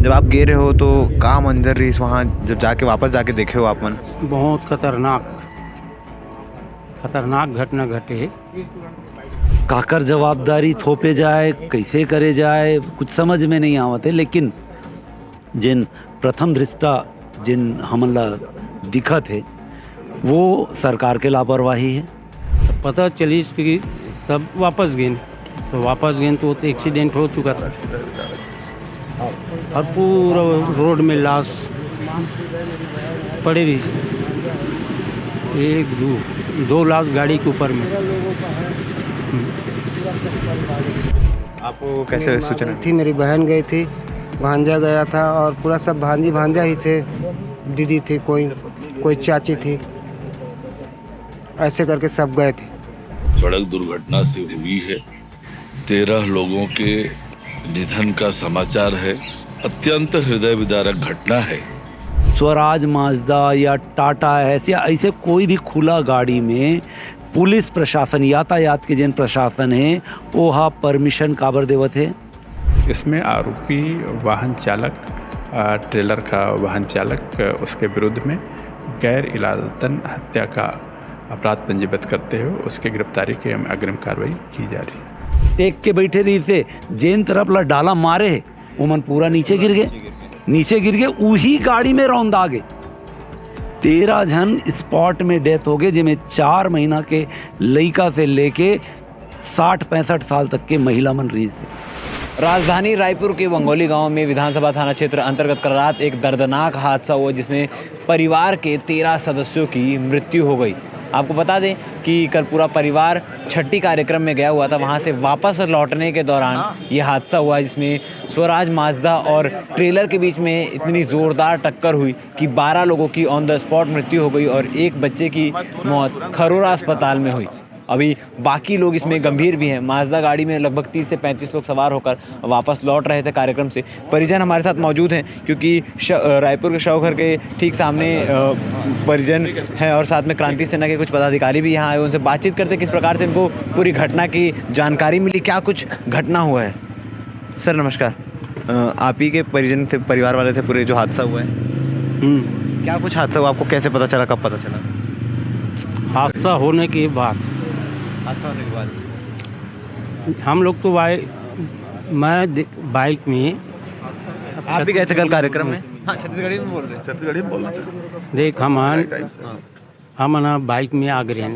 जब आप गए रहे हो तो कहाँ मंजर रही वहाँ, जब जाके वापस जाके देखे हो आप मन? बहुत खतरनाक घटना घटे। काकर जवाबदारी थोपे जाए, कैसे करे जाए, कुछ समझ में नहीं आवत है। लेकिन जिन प्रथम दृष्टा जिन हमला दिखत है वो सरकार के लापरवाही है। पता चली कि तब वापस गए तो वो तो एक्सीडेंट हो चुका था और पूरा रोड में लाश पड़ी रही। दो लाश गाड़ी के ऊपर में। आपको कैसे सूचना थी? मेरी बहन गई थी, भांजा गया था और पूरा सब भांजी भांजा ही थे। दीदी थी, कोई चाची थी, ऐसे करके सब गए थे। सड़क दुर्घटना से हुई है। 13 लोगों के निधन का समाचार है। अत्यंत हृदय विदारक घटना है। स्वराज माजदा या टाटा ऐसे कोई भी खुला गाड़ी में पुलिस प्रशासन यातायात के जिन प्रशासन है वो परमिशन काबर देवत है। इसमें आरोपी वाहन चालक, ट्रेलर का वाहन चालक, उसके विरुद्ध में गैर इरादतन हत्या का अपराध पंजीबद्ध करते हुए उसकी गिरफ्तारी की अग्रिम कार्रवाई की जा रही है। टेक के बैठे रही थे, जेन तरफ ला डाला मारे है वो मन पूरा नीचे गिर गए। वही गाड़ी में रौंद आ गए। 13 जन स्पॉट में डेथ हो गए, जिनमें 4 महीना के लड़का से लेके 60-65 साल तक के महिला मन रही से। राजधानी रायपुर के बंगोली गांव में विधानसभा थाना क्षेत्र अंतर्गत कल रात एक दर्दनाक हादसा हुआ जिसमें परिवार के 13 सदस्यों की मृत्यु हो गई। आपको बता दें कि कल पूरा परिवार छठी कार्यक्रम में गया हुआ था। वहां से वापस लौटने के दौरान ये हादसा हुआ जिसमें स्वराज माजदा और ट्रेलर के बीच में इतनी ज़ोरदार टक्कर हुई कि 12 लोगों की ऑन द स्पॉट मृत्यु हो गई और एक बच्चे की मौत खरोरा अस्पताल में हुई। अभी बाकी लोग इसमें गंभीर भी हैं। माजदा गाड़ी में लगभग 30 से 35 लोग सवार होकर वापस लौट रहे थे कार्यक्रम से। परिजन हमारे साथ मौजूद हैं क्योंकि रायपुर के शवघर के ठीक सामने परिजन हैं और साथ में क्रांति सेना के कुछ पदाधिकारी भी यहाँ आए। उनसे बातचीत करते किस प्रकार से इनको पूरी घटना की जानकारी मिली, क्या कुछ घटना हुआ है। सर नमस्कार, आप ही के परिजन थे, परिवार वाले थे पूरे जो हादसा हुआ है? क्या कुछ हादसा हुआ, आपको कैसे पता चला, कब पता चला? हादसा होने के बाद हम लोग तो मैं बाइक में। आप भी गए थे कल कार्यक्रम में? हाँ, छत्तीसगढ़ी में बोल रहे हैं। छत्तीसगढ़ी में बोलना देख हम ना बाइक में आ गए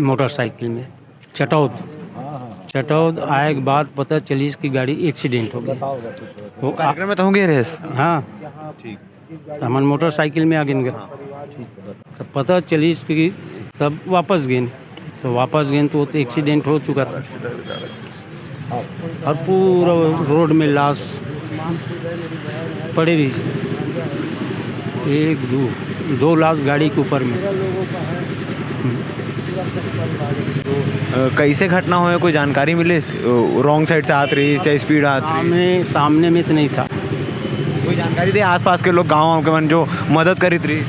मोटरसाइकिल में चटौद आए के बाद पता चली कि गाड़ी एक्सीडेंट हो गई। वो कार्यक्रम में तो होंगे रेस। हाँ ठीक। हमारे मोटरसाइकिल में आ गए। तब पता चली कि तब वापस गए तो वो तो एक्सीडेंट हो चुका था और पूरा रोड में लाश पड़ी रही। दो लाश गाड़ी के ऊपर में। कैसे घटना हुई, कोई जानकारी मिले? रॉन्ग साइड से आत रही या स्पीड आत रही? सामने में तो नहीं था। कोई जानकारी दे आसपास के लोग, गाँव के मन जो मदद करी रही?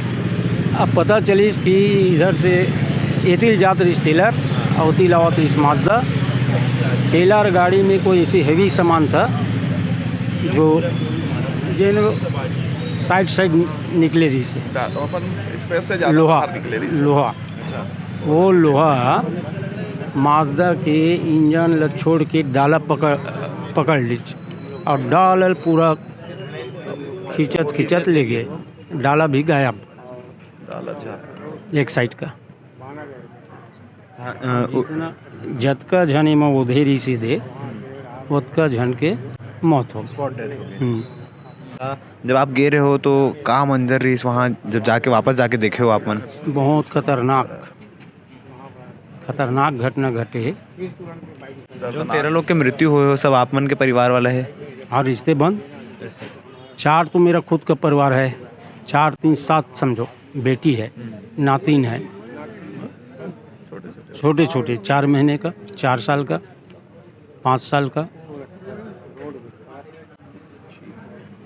अब पता चली कि इधर से एतिल जात रही ट्रेलर और उतिल आवत रही माजदा। ट्रेलर गाड़ी में कोई ऐसी हैवी सामान था जो साइड निकले रही से लोहा। वो लोहा माजदा के इंजन ल छोड़ के डाला पकड़ ली और डाल पूरा खिंचत ले गए। डाला भी गायब एक साइड का। जतका झने में उधेरी सीधे उतका झन के मौत हो गई। जब आप गए रहे हो तो कहाँ मंजर रही वहाँ, जब जाके वापस जाके देखे हो आप मन? बहुत खतरनाक घटना घटे। जो 13 लोग के मृत्यु हुए हो सब आप मन के परिवार वाला है? और रिश्ते बंद 4 तो मेरा खुद का परिवार है। 4 3 7 समझो, बेटी है, नातिन है, छोटे 4 महीने का, 4 साल का, 5 साल का।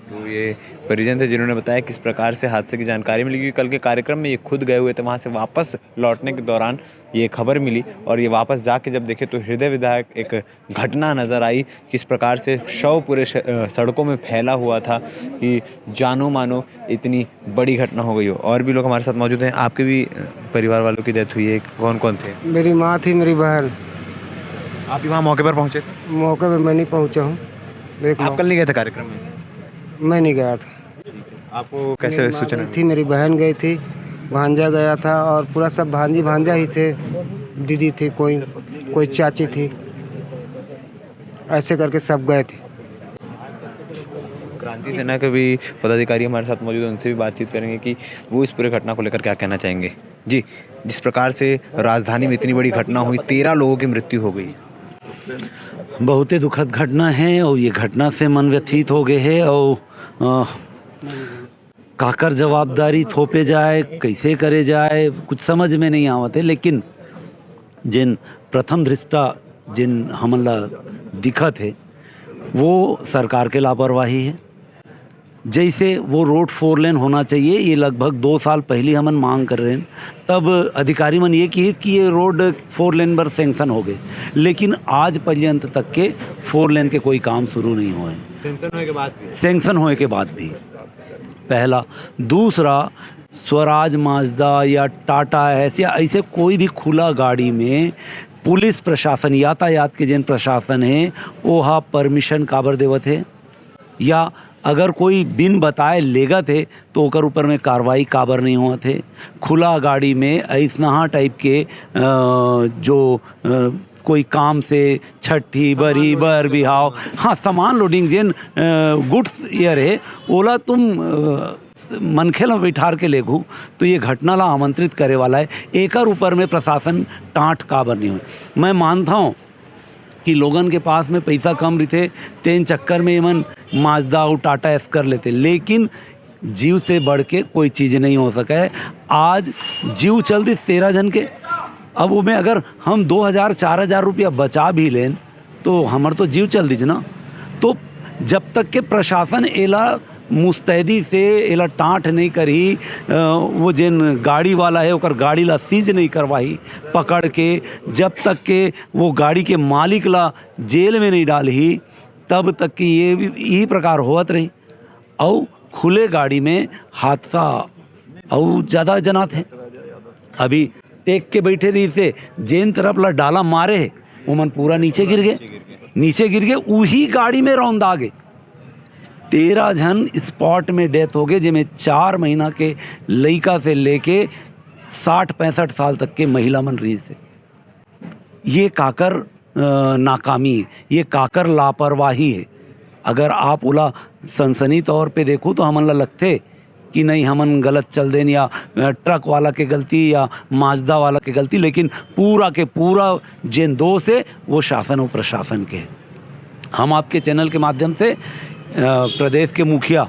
तो ये परिजन थे जिन्होंने बताया किस प्रकार से हादसे की जानकारी मिली, क्योंकि कल के कार्यक्रम में ये खुद गए हुए थे, वहाँ से वापस लौटने के दौरान ये खबर मिली और ये वापस जाके जब देखे तो हृदय विदारक एक घटना नज़र आई। किस प्रकार से शव पूरे सड़कों में फैला हुआ था कि जानो मानो इतनी बड़ी घटना हो गई हो। और भी लोग हमारे साथ मौजूद हैं। आपके भी परिवार वालों की डेथ हुई है, कौन कौन थे? मेरी माँ थी, मेरी बहन। आप भी वहाँ मौके पर पहुँचे? मौके पे मैं नहीं पहुंचा हूँ। आप कल नहीं गए थे कार्यक्रम में? मैं नहीं गया था। आपको कैसे मेरी माँ सूचना गई थी, मेरी बहन गई थी, भांजा गया था और पूरा सब भांजी भांजा ही थे। दीदी थी, कोई चाची थी, ऐसे करके सब गए थे। क्रांति सेना के भी पदाधिकारी हमारे साथ मौजूद हैं, उनसे भी बातचीत करेंगे कि वो इस पूरे घटना को लेकर क्या कहना चाहेंगे। जी, जिस प्रकार से राजधानी में इतनी बड़ी घटना हुई, 13 लोगों की मृत्यु हो गई। बहुत ही दुखद घटना है और ये घटना से मन व्यथित हो गए है और काकर जवाबदारी थोपे जाए, कैसे करे जाए, कुछ समझ में नहीं आवत है। लेकिन जिन प्रथम दृष्टा जिन हमला दिखत है वो सरकार के लापरवाही है। जैसे वो रोड 4 लेन होना चाहिए, ये लगभग 2 साल पहले हमन मांग कर रहे हैं, तब अधिकारी मन ये कही कि ये रोड 4 लेन पर सेंक्शन हो गए, लेकिन आज पर्यंत तक के 4 लेन के कोई काम शुरू नहीं हुए। सेंक्शन होए के बाद भी पहला। दूसरा, स्वराज माजदा या टाटा एस या ऐसे कोई भी खुला गाड़ी में पुलिस प्रशासन, यातायात के जिन प्रशासन है वो हा परमिशन काबर देवत है, या अगर कोई बिन बताए लेगा थे तो ओकर ऊपर में कार्रवाई काबर नहीं हुआ थे। खुला गाड़ी में ऐसना टाइप के कोई काम से छठी बरी बर बिहाव, हाँ सामान लोडिंग जिन गुड्स एयर है ओला तुम मनखे ला बैठार के लेगू तो ये घटना ला आमंत्रित करे वाला है। एकर ऊपर में प्रशासन टाँट काबर नहीं हो। मैं मानता हूँ कि लोगन के पास में पैसा कम रहते, तेन चक्कर में इमन माजदा और टाटा एस कर लेते, लेकिन जीव से बढ़ के कोई चीज़ नहीं हो सका है। आज जीव चल दी 13 जन के, अब वो में अगर हम 2000-4000 रुपया बचा भी लें तो हमार तो जीव चल दीज ना। तो जब तक के प्रशासन एला मुस्तैदी से एला टाँट नहीं करी, वो जिन गाड़ी वाला है ओकर गाड़ी ला सीज नहीं करवाई पकड़ के, जब तक के वो गाड़ी के मालिक ला जेल में नहीं डाली, तब तक कि ये यही प्रकार होत रही। और खुले गाड़ी में हादसा और ज़्यादा जनात है। अभी टेक के बैठे रही से जेन तरफ ला डाला मारे है वो मन पूरा नीचे गिर गए, वही गाड़ी में रौंदा गए। 13 जन स्पॉट में डेथ हो गए, जिसमें 4 महीना के लड़का से लेके 60-65 साल तक के महिला मन रही से। ये काकर नाकामी है, ये काकर लापरवाही है। अगर आप ओला सनसनी तौर पे देखो तो हमन ला लगते कि नहीं हमन गलत चल देन या ट्रक वाला के गलती या माजदा वाला के गलती, लेकिन पूरा के पूरा जिन दोष है वो शासन और प्रशासन के। हम आपके चैनल के माध्यम से प्रदेश के मुखिया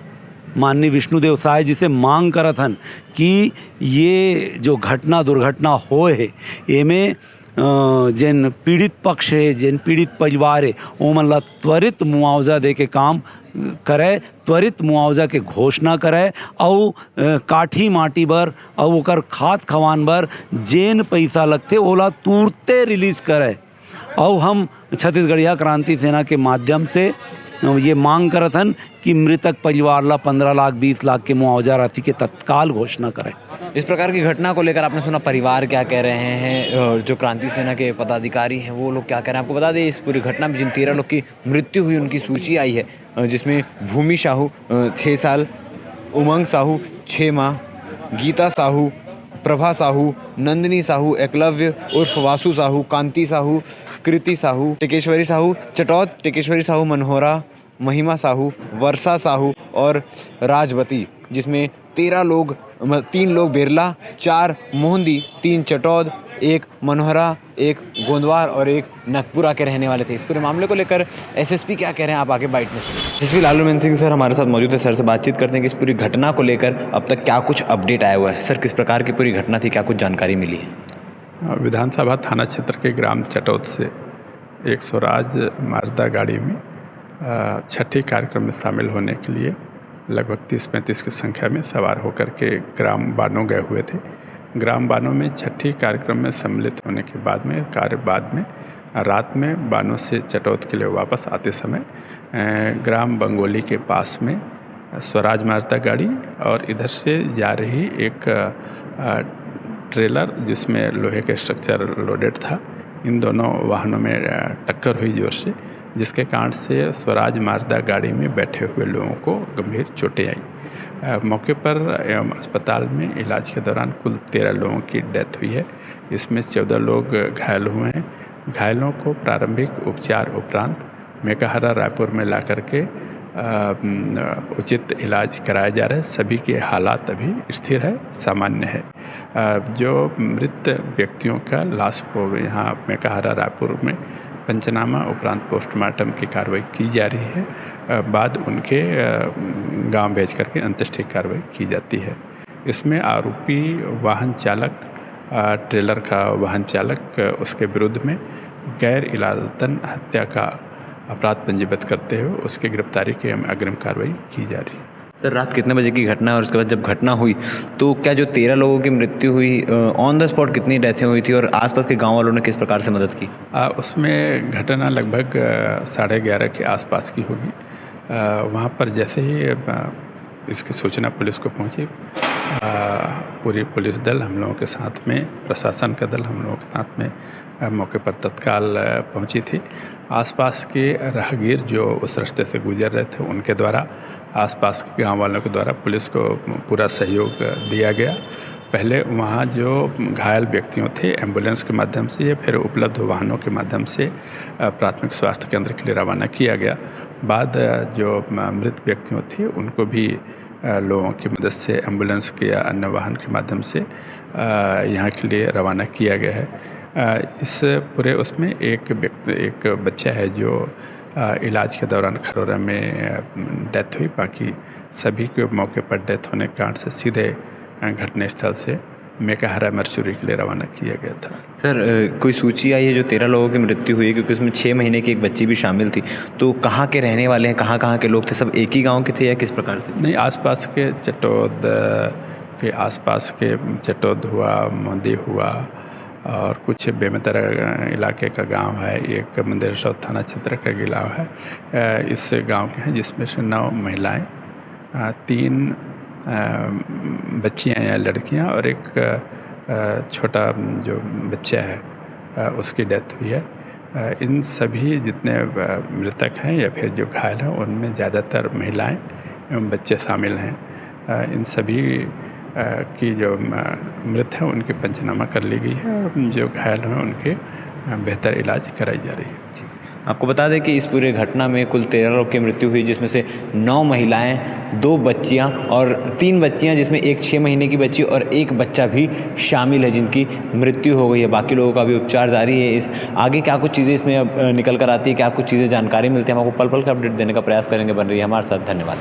माननीय विष्णुदेव साय जी से मांग करत हन कि ये जो दुर्घटना होए है एमें जिन पीड़ित पक्ष है, जिन पीड़ित परिवार है ओमन ला त्वरित मुआवजा दे के काम करे, त्वरित मुआवजा के घोषणा करे और काठी माटी बर और ओकर खाद खवान बर जेन पैसा लगते ओला तुरते रिलीज करे। और हम छत्तीसगढ़िया क्रांति सेना के माध्यम से ये मांग करत हन कि मृतक परिवार ला 15 लाख 20 लाख के मुआवजा राशि के तत्काल घोषणा करें। इस प्रकार की घटना को लेकर आपने सुना परिवार क्या कह रहे हैं, और जो क्रांति सेना के पदाधिकारी हैं वो लोग क्या कह रहे हैं। आपको बता दें इस पूरी घटना में जिन 13 लोग की मृत्यु हुई उनकी सूची आई है, जिसमें भूमि साहू 6 साल, उमंग साहू 6 माह, गीता साहू, प्रभा साहू, नंदिनी साहू, एकलव्य उर्फ वासु साहू, कांति साहू, कृति साहू, टिकेश्वरी साहू चटौत, टिकेश्वरी साहू मनहोरा, महिमा साहू, वर्षा साहू और राजवती, जिसमें 13 लोग, 3 लोग बेरला, 4 मोहंदी, 3 चटौद, 1 मनोहरा, 1 गोंदवार और 1 नगपुरा के रहने वाले थे। इस पूरे मामले को लेकर एसएसपी क्या कह रहे हैं आप आगे बाइट में सुनिए। एसएसपी लालूमन सिंह सर हमारे साथ मौजूद है, सर से बातचीत करते हैं कि इस पूरी घटना को लेकर अब तक क्या कुछ अपडेट आया हुआ है। सर किस प्रकार की पूरी घटना थी, क्या कुछ जानकारी मिली है? विधानसभा थाना क्षेत्र के ग्राम चटौत से एक स्वराज माजदा गाड़ी में छठी कार्यक्रम में शामिल होने के लिए लगभग 30-35 की संख्या में सवार होकर के ग्राम बानो गए हुए थे। ग्राम बानो में छठी कार्यक्रम में सम्मिलित होने के बाद में रात में बानो से चटौद के लिए वापस आते समय ग्राम बंगोली के पास में स्वराज मारुति गाड़ी और इधर से जा रही एक ट्रेलर जिसमें लोहे के स्ट्रक्चर लोडेड था, इन दोनों वाहनों में टक्कर हुई जोर से, जिसके कारण से स्वराज मारुति गाड़ी में बैठे हुए लोगों को गंभीर चोटें आई। मौके पर एवं अस्पताल में इलाज के दौरान कुल 13 लोगों की डेथ हुई है। इसमें 14 लोग घायल हुए हैं। घायलों को प्रारंभिक उपचार उपरांत मेकाहारा रायपुर में ला करके उचित इलाज कराया जा रहा है। सभी के हालात अभी स्थिर है, सामान्य है। जो मृत व्यक्तियों का लाश को यहाँ मेकाहारा रायपुर में पंचनामा उपरांत पोस्टमार्टम की कार्रवाई की जा रही है। बाद उनके गांव भेज करके अंत्येष्टि कार्रवाई की जाती है। इसमें आरोपी वाहन चालक, ट्रेलर का वाहन चालक, उसके विरुद्ध में गैर इरादतन हत्या का अपराध पंजीबद्ध करते हुए उसकी गिरफ्तारी की अग्रिम कार्रवाई की जा रही है। सर, रात कितने बजे की घटना है और उसके बाद जब घटना हुई तो क्या जो 13 लोगों की मृत्यु हुई, ऑन द स्पॉट कितनी डेथें हुई थी और आसपास के गांव वालों ने किस प्रकार से मदद की? उसमें घटना लगभग 11:30 के आसपास की होगी। वहाँ पर जैसे ही इसकी सूचना पुलिस को पहुँची, पूरी पुलिस दल हम लोगों के साथ में, प्रशासन का दल हम लोगों के साथ में मौके पर तत्काल पहुँची थी। आसपास के राहगीर जो उस रास्ते से गुजर रहे थे उनके द्वारा, आसपास के गांव वालों के द्वारा पुलिस को पूरा सहयोग दिया गया। पहले वहां जो घायल व्यक्तियों थे एम्बुलेंस के माध्यम से या फिर उपलब्ध वाहनों के माध्यम से प्राथमिक स्वास्थ्य केंद्र के लिए रवाना किया गया। बाद जो मृत व्यक्तियों थे उनको भी लोगों की मदद से एम्बुलेंस के या अन्य वाहन के माध्यम से यहाँ के लिए रवाना किया गया है। इस पूरे उसमें एक बच्चा है जो इलाज के दौरान खरोरा में डेथ हुई। बाकी सभी के मौके पर डेथ होने के कारण से सीधे घटनास्थल से मेकाहारा मर्चुरी के लिए रवाना किया गया था। सर, कोई सूची आई है जो 13 लोगों की मृत्यु हुई है, क्योंकि उसमें 6 महीने की एक बच्ची भी शामिल थी, तो कहाँ के रहने वाले हैं, कहाँ के लोग थे? सब एक ही गाँव के थे या किस प्रकार से? नहीं, आसपास के चटौद के आसपास के चटौद हुआ, मोदी हुआ और कुछ बेमेतरा इलाके का गांव है, एक मंदिरसौध थाना क्षेत्र का गाँव है। इस गांव के हैं जिसमें से 9 महिलाएं, 3 बच्चियां या लड़कियां और एक छोटा जो बच्चा है उसकी डेथ हुई है। इन सभी जितने मृतक हैं या फिर जो घायल हैं उनमें ज़्यादातर महिलाएं एवं बच्चे शामिल हैं। इन सभी की जो मृत है उनकी पंचनामा कर ली गई है और जो घायल हैं उनके बेहतर इलाज कराई जा रही है। आपको बता दें कि इस पूरे घटना में कुल 13 लोग की मृत्यु हुई, जिसमें से 9 महिलाएं, 2 बच्चियां और 3 बच्चियां, जिसमें एक 6 महीने की बच्ची और एक बच्चा भी शामिल है जिनकी मृत्यु हो गई है। बाकी लोगों का भी उपचार जारी है। इस आगे क्या कुछ चीज़ें इसमें अब निकल कर आती है, क्या कुछ चीज़ें जानकारी मिलती है, हम आपको पल पल का अपडेट देने का प्रयास करेंगे। बन रही है हमारे साथ, धन्यवाद।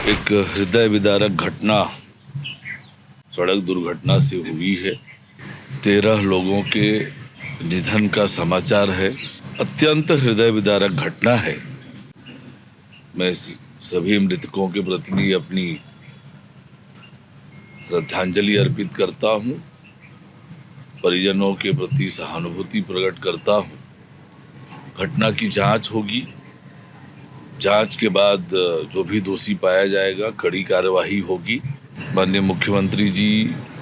एक हृदय विदारक घटना सड़क दुर्घटना से हुई है। 13 लोगों के निधन का समाचार है। अत्यंत हृदय विदारक घटना है। मैं सभी मृतकों के प्रति अपनी श्रद्धांजलि अर्पित करता हूं, परिजनों के प्रति सहानुभूति प्रकट करता हूं। घटना की जांच होगी, जांच के बाद जो भी दोषी पाया जाएगा कड़ी कार्यवाही होगी। माननीय मुख्यमंत्री जी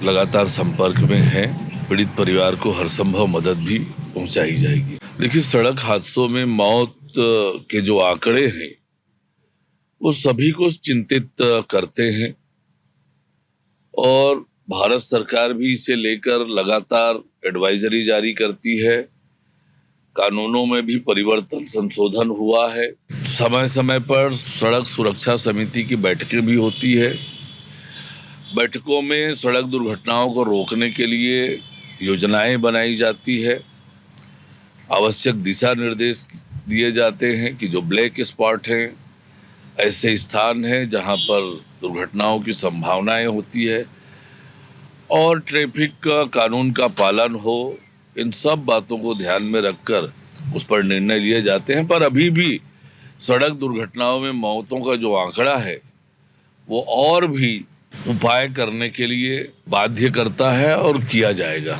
लगातार संपर्क में हैं। पीड़ित परिवार को हर संभव मदद भी पहुंचाई जाएगी। देखिए, सड़क हादसों में मौत के जो आंकड़े हैं वो सभी को चिंतित करते हैं और भारत सरकार भी इसे लेकर लगातार एडवाइजरी जारी करती है। कानूनों में भी परिवर्तन, संशोधन हुआ है। समय समय पर सड़क सुरक्षा समिति की बैठकें भी होती है। बैठकों में सड़क दुर्घटनाओं को रोकने के लिए योजनाएं बनाई जाती है। आवश्यक दिशा निर्देश दिए जाते हैं कि जो ब्लैक स्पॉट हैं, ऐसे स्थान हैं जहां पर दुर्घटनाओं की संभावनाएं होती है और ट्रैफिक का कानून का पालन हो। इन सब बातों को ध्यान में रखकर उस पर निर्णय लिए जाते हैं। पर अभी भी सड़क दुर्घटनाओं में मौतों का जो आंकड़ा है वो और भी उपाय करने के लिए बाध्य करता है और किया जाएगा।